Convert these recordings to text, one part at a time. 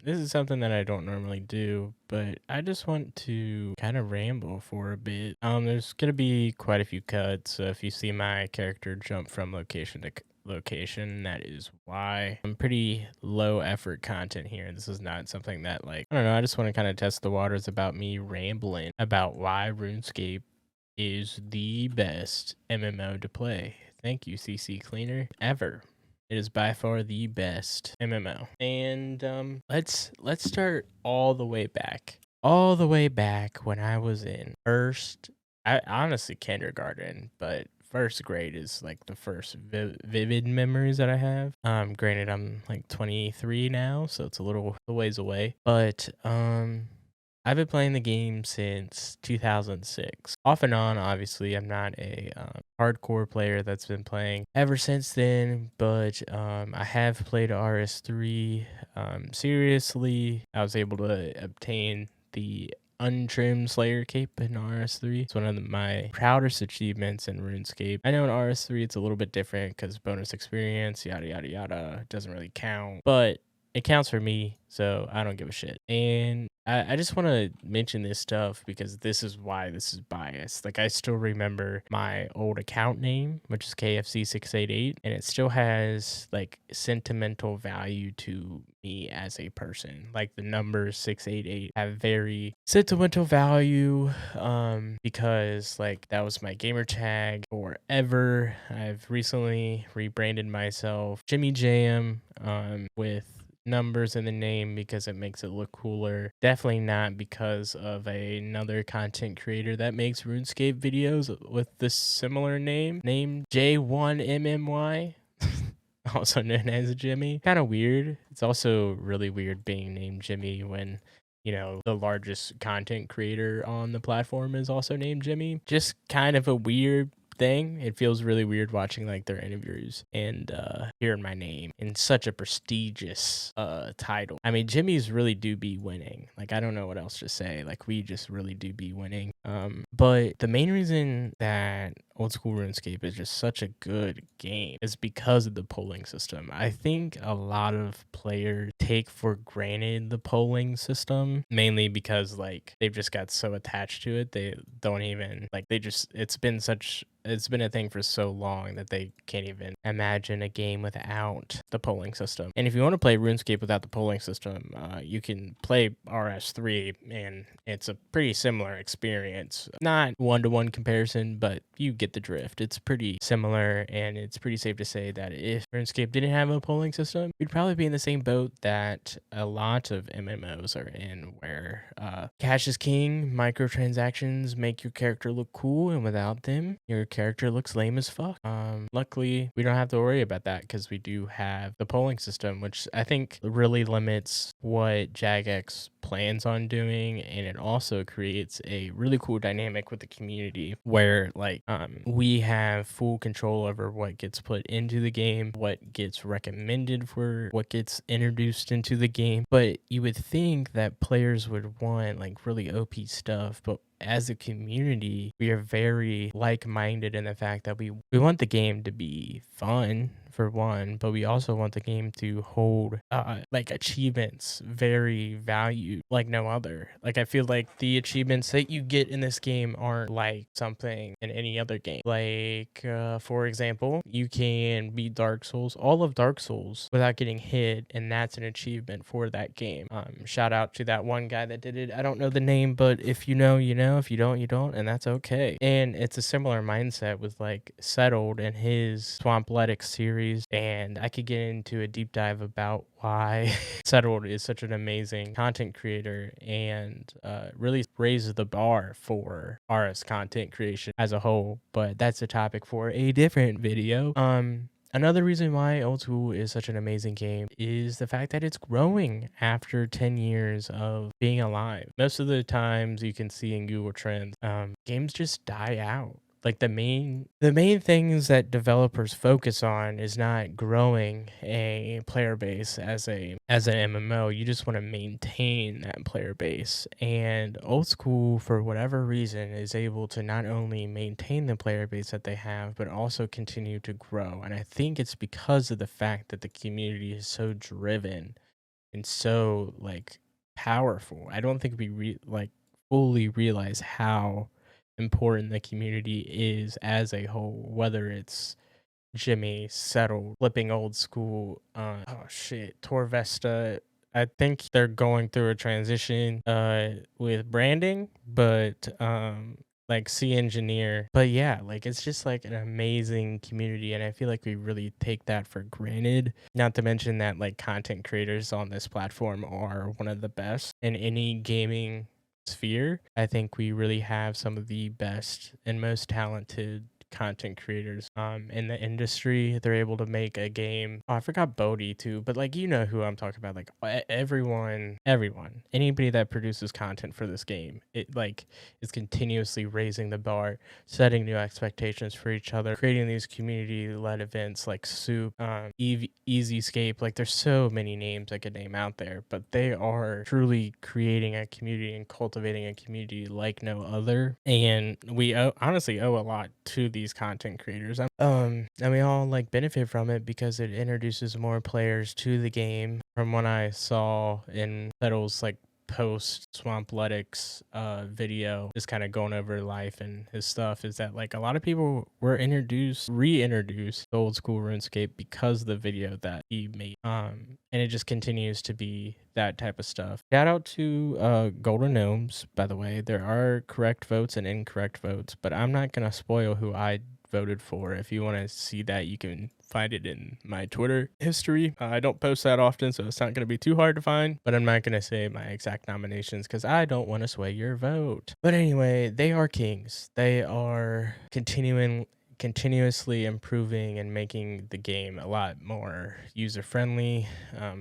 this is something that I don't normally do, but I just want to kind of ramble for a bit. There's gonna be quite a few cuts, so if you see my character jump from location to location, that is why. I'm pretty low effort content here. This is not something that, like, I don't know, I just want to kind of test the waters about me rambling about why RuneScape is the best MMO to play. Thank you, CC Cleaner, ever. It is by far the best MMO. And let's start all the way back. All the way back when I was in I honestly kindergarten, but first grade is like the first vivid memories that I have. Granted, I'm like 23 now, so it's a little a ways away. But I've been playing the game since 2006. Off and on, obviously, I'm not a hardcore player that's been playing ever since then, but I have played RS3 seriously. I was able to obtain the untrimmed Slayer cape in RS3. It's one of my proudest achievements in RuneScape. I know in RS3 it's a little bit different because bonus experience, yada yada yada, doesn't really count, but it counts for me, so I don't give a shit. And I just want to mention this stuff because this is why this is biased. Like, I still remember my old account name, which is KFC688, and it still has like sentimental value to me as a person. Like, the numbers 688 have very sentimental value because like that was my gamer tag forever. I've recently rebranded myself Jimmy Jam with numbers in the name because it makes it look cooler. Definitely not because of another content creator that makes RuneScape videos with this similar name, named J1MMY, also known as Jimmy. Kind of weird. It's also really weird being named Jimmy when, you know, the largest content creator on the platform is also named Jimmy. Just kind of a weird thing. It feels really weird watching like their interviews and hearing my name in such a prestigious title. I mean, Jimmy's really do be winning. Like, I don't know what else to say. Like, we just really do be winning. But the main reason that Old School RuneScape is just such a good game is because of the polling system. I think a lot of players take for granted the polling system, mainly because like they've just got so attached to it. They don't even like, they just, it's been a thing for so long that they can't even imagine a game without the polling system. And if you want to play RuneScape without the polling system, you can play RS3, and it's a pretty similar experience. Not one-to-one comparison, but you get the drift. It's pretty similar, and it's pretty safe to say that if RuneScape didn't have a polling system, we'd probably be in the same boat that a lot of MMOs are in, where cash is king, microtransactions make your character look cool, and without them, your character looks lame as fuck. Luckily, we don't have to worry about that because we do have the polling system, which I think really limits what Jagex plans on doing, and it also creates a really cool dynamic with the community where like we have full control over what gets put into the game, what gets recommended for what gets introduced into the game. But you would think that players would want like really OP stuff, but as a community, we are very like-minded in the fact that we want the game to be fun, for one, but we also want the game to hold like achievements very valued like no other. Like, I feel like the achievements that you get in this game aren't like something in any other game. Like for example, you can beat Dark Souls, all of Dark Souls, without getting hit, and that's an achievement for that game. Shout out to that one guy that did it. I don't know the name, but if you know, you know. If you don't, you don't, and that's okay. And it's a similar mindset with like Settled and his Swampletics series, and I could get into a deep dive about why Settled is such an amazing content creator and really raises the bar for RS content creation as a whole. But that's a topic for a different video. Another reason why Old School is such an amazing game is the fact that it's growing after 10 years of being alive. Most of the times you can see in Google Trends, games just die out. Like, the main things that developers focus on is not growing a player base as an MMO. You just want to maintain that player base. And Old School, for whatever reason, is able to not only maintain the player base that they have, but also continue to grow. And I think it's because of the fact that the community is so driven and so like powerful. I don't think we fully realize how important the community is as a whole, whether it's Jimmy, Settle, Flipping Old School, oh shit, Torvesta. I think they're going through a transition with branding, but like C Engineer. But yeah, like it's just like an amazing community, and I feel like we really take that for granted. Not to mention that like content creators on this platform are one of the best in any gaming sphere. I think we really have some of the best and most talented content creators in the industry. They're able to make a game. Oh, I forgot Bodhi too, but like you know who I'm talking about. Like everyone, anybody that produces content for this game, it like is continuously raising the bar, setting new expectations for each other, creating these community-led events like Soup, EasyScape. Like there's so many names I could name out there, but they are truly creating a community and cultivating a community like no other. And we honestly owe a lot to these content creators. And we all like benefit from it because it introduces more players to the game. From what I saw in Settle's like post Swampletics video, just kind of going over life and his stuff, is that like a lot of people were reintroduced to old school RuneScape because of the video that he made. And it just continues to be that type of stuff. Shout out to Golden Gnomes, by the way. There are correct votes and incorrect votes, but I'm not gonna spoil who I voted for. If you want to see that, you can find it in my Twitter history. I don't post that often, so it's not going to be too hard to find, but I'm not going to say my exact nominations because I don't want to sway your vote. But anyway, they are kings. They are continuously improving and making the game a lot more user friendly.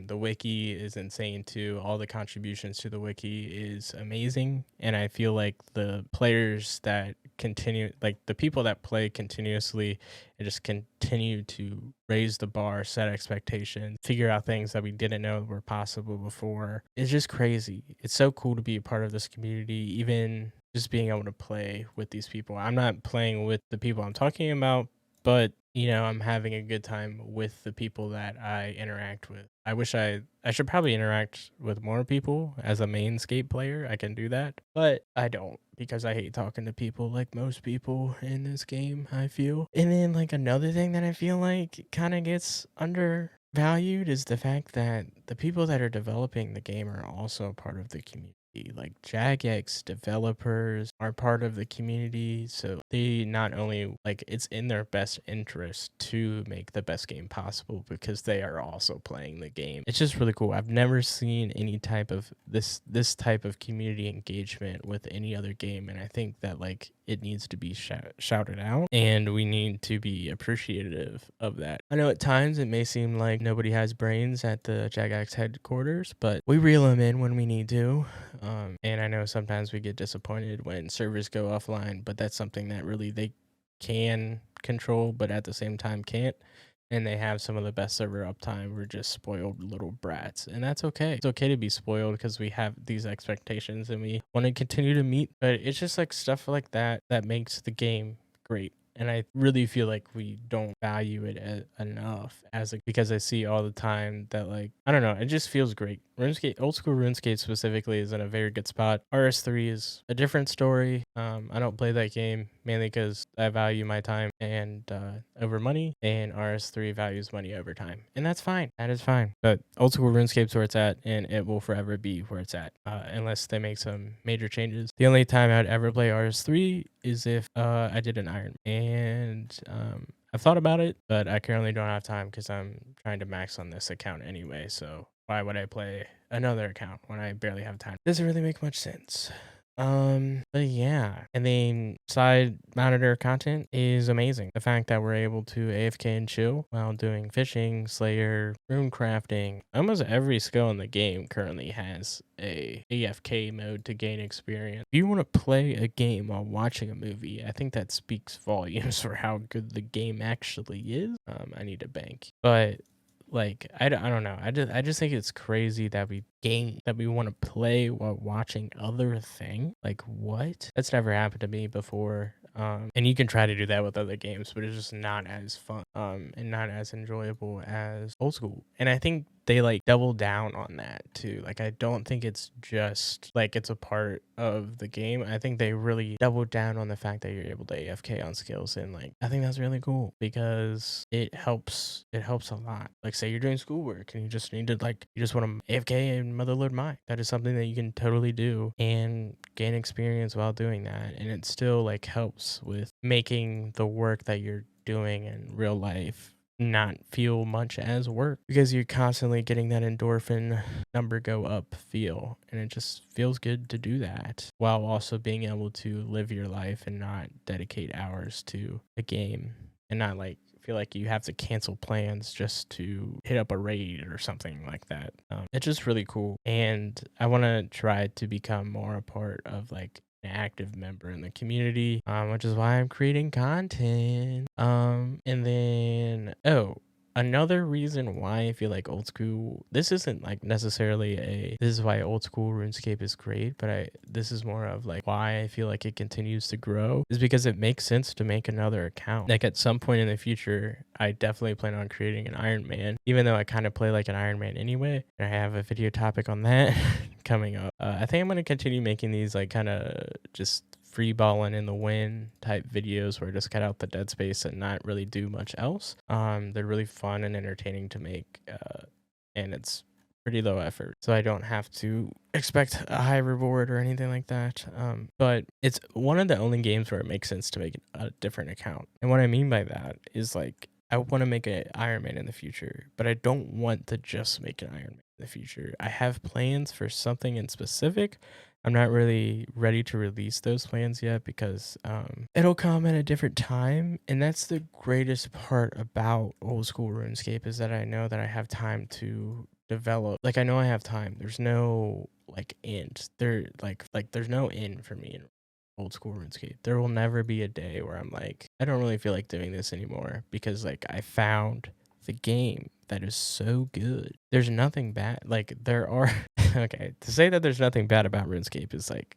The wiki is insane too. All the contributions to the wiki is amazing, and I feel like the players that the people that play continuously and just continue to raise the bar, set expectations, figure out things that we didn't know were possible before. It's just crazy. It's so cool to be a part of this community, even just being able to play with these people. I'm not playing with the people I'm talking about, but you know, I'm having a good time with the people that I interact with. I should probably interact with more people as a main skate player. I can do that, but I don't because I hate talking to people like most people in this game, I feel. And then like another thing that I feel like kind of gets undervalued is the fact that the people that are developing the game are also part of the community. Like Jagex developers are part of the community, so they not only like it's in their best interest to make the best game possible because they are also playing the game. It's just really cool. I've never seen any type of this type of community engagement with any other game, and I think that like it needs to be shouted out, and we need to be appreciative of that. I know at times it may seem like nobody has brains at the Jagex headquarters, but we reel them in when we need to. And I know sometimes we get disappointed when servers go offline, but that's something that really they can control, but at the same time can't. And they have some of the best server uptime. We're just spoiled little brats, and that's okay. It's okay to be spoiled because we have these expectations and we want to continue to meet. But it's just like stuff like that that makes the game great. And I really feel like we don't value it enough because I see all the time that like, I don't know, it just feels great. RuneScape, old school RuneScape specifically is in a very good spot. RS3 is a different story. I don't play that game mainly because I value my time and over money, and RS3 values money over time, and that's fine. That is fine. But old school RuneScape's where it's at, and it will forever be where it's at unless they make some major changes. The only time I'd ever play RS3 is if I did an Iron, and I've thought about it, but I currently don't have time because I'm trying to max on this account anyway. So why would I play another account when I barely have time? Doesn't really make much sense. But yeah, and then side monitor content is amazing. The fact that we're able to AFK and chill while doing fishing, slayer, rune crafting. Almost every skill in the game currently has a AFK mode to gain experience. If you want to play a game while watching a movie, I think that speaks volumes for how good the game actually is. I need to bank, but like I don't know. I just think it's crazy that we want to play while watching other thing. Like what? That's never happened to me before. And you can try to do that with other games, but it's just not as fun and not as enjoyable as old school. And I think they like double down on that too. Like I don't think it's just like it's a part of the game. I think they really double down on the fact that you're able to AFK on skills, and like I think that's really cool because it helps a lot. Like say you're doing schoolwork and you just need to like you just want to AFK and motherload mine. That is something that you can totally do and gain experience while doing that, and it still like helps with making the work that you're doing in real life not feel much as work because you're constantly getting that endorphin number go up feel, and it just feels good to do that while also being able to live your life and not dedicate hours to a game and not like feel like you have to cancel plans just to hit up a raid or something like that. It's just really cool, and I want to try to become more a part of like an active member in the community, which is why I'm creating content. And then another reason why I feel like old school, this isn't like necessarily this is why old school RuneScape is great, but this is more of like why I feel like it continues to grow is because it makes sense to make another account. Like at some point in the future, I definitely plan on creating an Iron Man, even though I kind of play like an Iron Man anyway. And I have a video topic on that coming up. I think I'm going to continue making these like kind of just free balling in the wind type videos where I just cut out the dead space and not really do much else. They're really fun and entertaining to make, and it's pretty low effort, so I don't have to expect a high reward or anything like that. But it's one of the only games where it makes sense to make a different account. And what I mean by that is like I want to make an Iron Man in the future, but I don't want to just make an Iron Man in the future. I have plans for something in specific. I'm not really ready to release those plans yet because it'll come at a different time. And that's the greatest part about old school RuneScape is that I know that I have time to develop. Like I know I have time. There's no like end. There's no end for me in old school RuneScape. There will never be a day where I'm like, I don't really feel like doing this anymore because like I found the game that is so good. There's nothing bad. Like there are okay, to say that there's nothing bad about RuneScape is like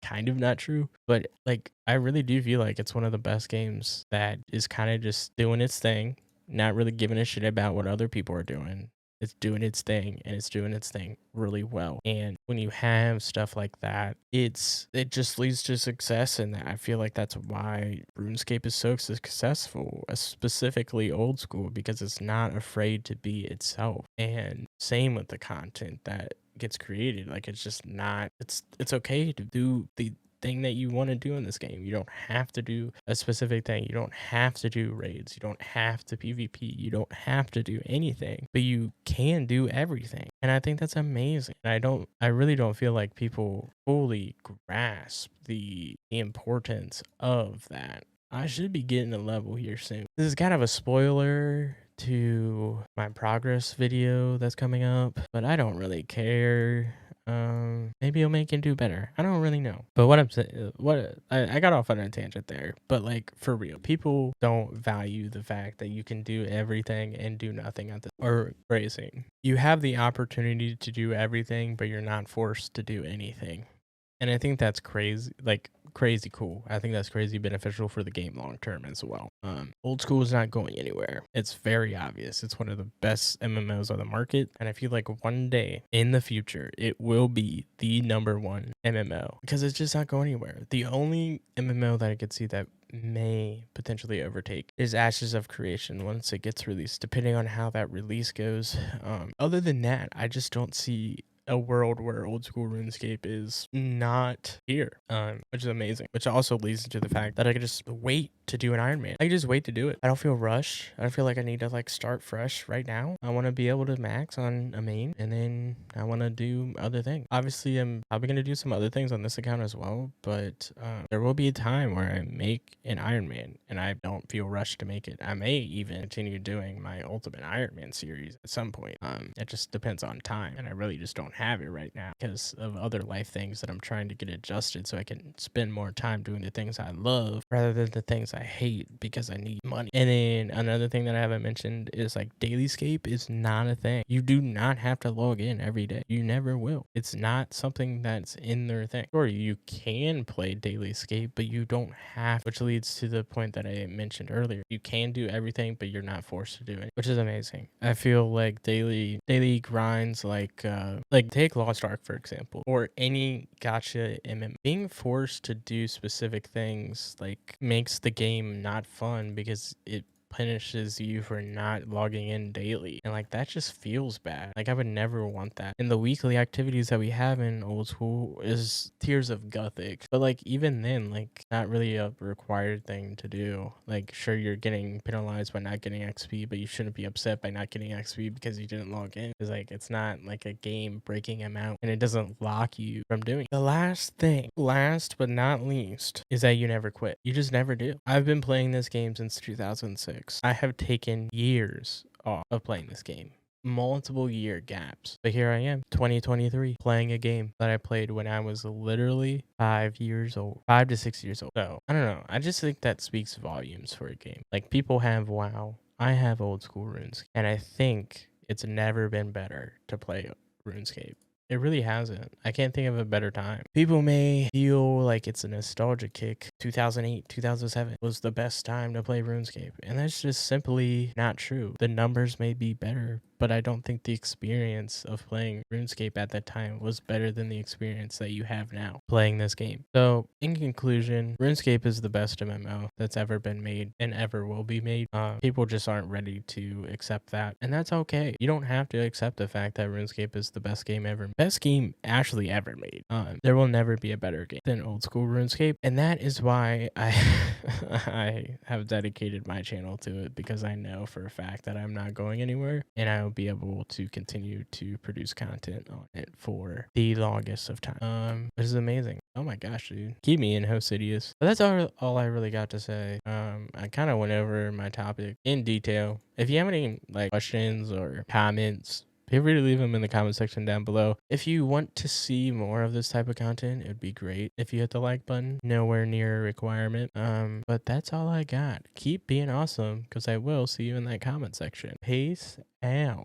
kind of not true, but like I really do feel like it's one of the best games that is kind of just doing its thing, not really giving a shit about what other people are doing. It's doing its thing, and it's doing its thing really well. And when you have stuff like that, it just leads to success, and I feel like that's why RuneScape is so successful, specifically old school, because it's not afraid to be itself. And same with the content that gets created. Like it's just not it's okay to do the thing that you want to do in this game. You don't have to do a specific thing. You don't have to do raids. You don't have to PvP. You don't have to do anything, but you can do everything. And I think that's amazing. And I really don't feel like people fully grasp the importance of that. I should be getting a level here soon. This is kind of a spoiler to my progress video that's coming up, but I don't really care. Maybe it'll make it do better. I don't really know. But what I'm saying, I got off on a tangent there, but like for real, people don't value the fact that you can do everything and do nothing or phrasing. You have the opportunity to do everything, but you're not forced to do anything. And I think that's crazy, like crazy cool. I think that's crazy beneficial for the game long term as well. Old school is not going anywhere. It's very obvious. It's one of the best MMOs on the market. And I feel like one day in the future, it will be the #1 MMO because it's just not going anywhere. The only MMO that I could see that may potentially overtake is Ashes of Creation once it gets released, depending on how that release goes. Other than that, I just don't see a world where old school RuneScape is not here, which is amazing, which also leads to the fact that I could just wait to do an Iron Man. I can just wait to do it. I don't feel rushed. I don't feel like I need to like start fresh right now. I want to be able to max on a main, and then I want to do other things. Obviously, I'm probably going to do some other things on this account as well, but there will be a time where I make an Iron Man, and I don't feel rushed to make it. I may even continue doing my Ultimate Iron Man series at some point. It just depends on time, and I really just don't have it right now because of other life things that I'm trying to get adjusted so I can spend more time doing the things I love rather than the things I hate because I need money. And then another thing that I haven't mentioned is like dailyscape is not a thing. You do not have to log in every day. You never will. It's not something that's in their thing. Or you can play dailyscape, but you don't have, which leads to the point that I mentioned earlier. You can do everything, but you're not forced to do it, which is amazing. I feel like daily grinds like take Lost Ark for example, or any gotcha MMO. Being forced to do specific things like makes the game not fun because it punishes you for not logging in daily, and like that just feels bad. Like I would never want that. And the weekly activities that we have in old school is Tears of Gothic, but like even then, like not really a required thing to do. Like sure, you're getting penalized by not getting XP, but you shouldn't be upset by not getting XP because you didn't log in, because like it's not like a game breaking amount, and it doesn't lock you from doing it. The last thing, last but not least, is that you never quit. You just never do. I've been playing this game since 2006. I have taken years off of playing this game, multiple year gaps, but here I am, 2023, playing a game that I played when I was literally 5 years old, 5 to 6 years old. So I don't know, I just think that speaks volumes for a game. Like people have WoW, I have old school RuneScape, and I think it's never been better to play RuneScape. It really hasn't. I can't think of a better time. People may feel like it's a nostalgia kick. 2008, 2007 was the best time to play RuneScape, and that's just simply not true. The numbers may be better, but I don't think the experience of playing RuneScape at that time was better than the experience that you have now playing this game. So, in conclusion, RuneScape is the best MMO that's ever been made and ever will be made. People just aren't ready to accept that, and that's okay. You don't have to accept the fact that RuneScape is the best game ever. Best game actually ever made. There will never be a better game than old school RuneScape, and that is why I I have dedicated my channel to it, because I know for a fact that I'm not going anywhere, and I will be able to continue to produce content on it for the longest of time. Which is amazing. Oh my gosh, dude. Keep me in Hosidious. But that's all I really got to say. I kind of went over my topic in detail. If you have any like questions or comments, feel free to leave them in the comment section down below. If you want to see more of this type of content, it'd be great if you hit the like button. Nowhere near a requirement. But that's all I got. Keep being awesome, because I will see you in that comment section. Peace out.